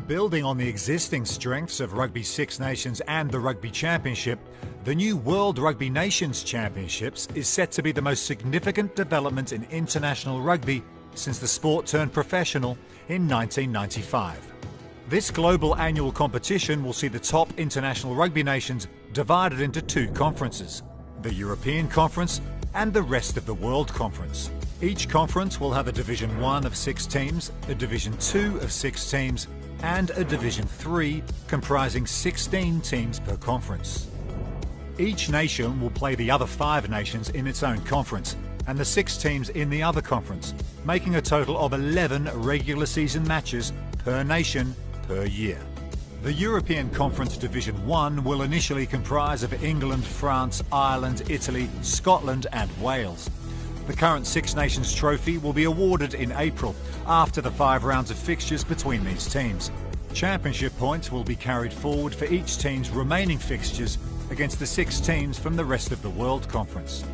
Building on the existing strengths of Rugby Six Nations and the Rugby Championship, the new World Rugby Nations Championships is set to be the most significant development in international rugby since the sport turned professional in 1995. This global annual competition will see the top international rugby nations divided into two conferences, the European Conference and the Rest of the World Conference. Each conference will have a Division 1 of 6 teams, a Division 2 of 6 teams, and a Division 3 comprising 16 teams per conference. Each nation will play the other 5 nations in its own conference and the 6 teams in the other conference, making a total of 11 regular season matches per nation per year. The European Conference Division 1 will initially comprise of England, France, Ireland, Italy, Scotland and Wales. The current Six Nations trophy will be awarded in April after the 5 rounds of fixtures between these teams. Championship points will be carried forward for each team's remaining fixtures against the 6 teams from the Rest of the World Conference.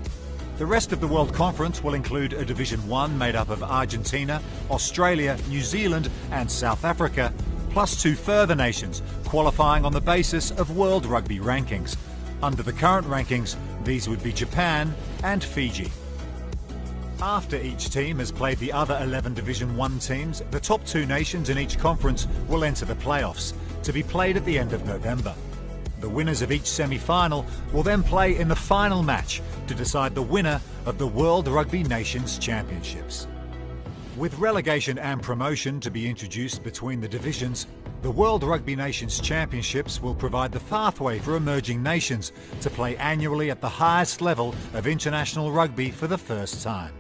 The Rest of the World Conference will include a Division 1 made up of Argentina, Australia, New Zealand and South Africa, plus 2 further nations qualifying on the basis of World Rugby rankings. Under the current rankings, these would be Japan and Fiji. After each team has played the other 11 Division 1 teams, the top 2 nations in each conference will enter the playoffs, to be played at the end of November. The winners of each semi-final will then play in the final match to decide the winner of the World Rugby Nations Championships. With relegation and promotion to be introduced between the divisions, the World Rugby Nations Championships will provide the pathway for emerging nations to play annually at the highest level of international rugby for the first time.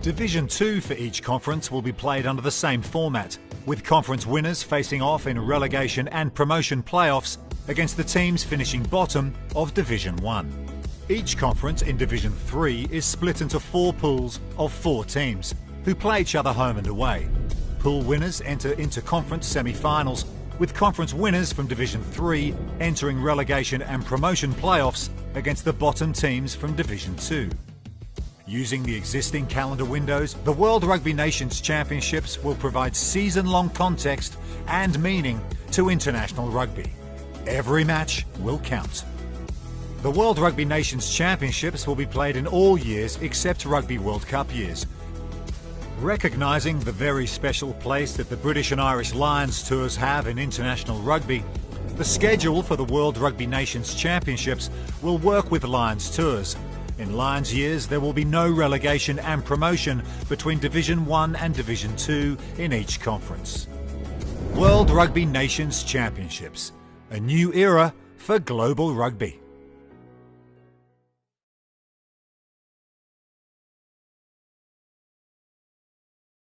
Division 2 for each conference will be played under the same format, with conference winners facing off in relegation and promotion playoffs against the teams finishing bottom of Division 1. Each conference in Division 3 is split into 4 pools of 4 teams, who play each other home and away. Pool winners enter into conference semi-finals, with conference winners from Division 3 entering relegation and promotion playoffs against the bottom teams from Division 2. Using the existing calendar windows, the World Rugby Nations Championships will provide season-long context and meaning to international rugby. Every match will count. The World Rugby Nations Championships will be played in all years except Rugby World Cup years. Recognising the very special place that the British and Irish Lions tours have in international rugby, the schedule for the World Rugby Nations Championships will work with Lions tours. In Lions years, there will be no relegation and promotion between Division 1 and Division 2 in each conference. World Rugby Nations Championships, a new era for global rugby.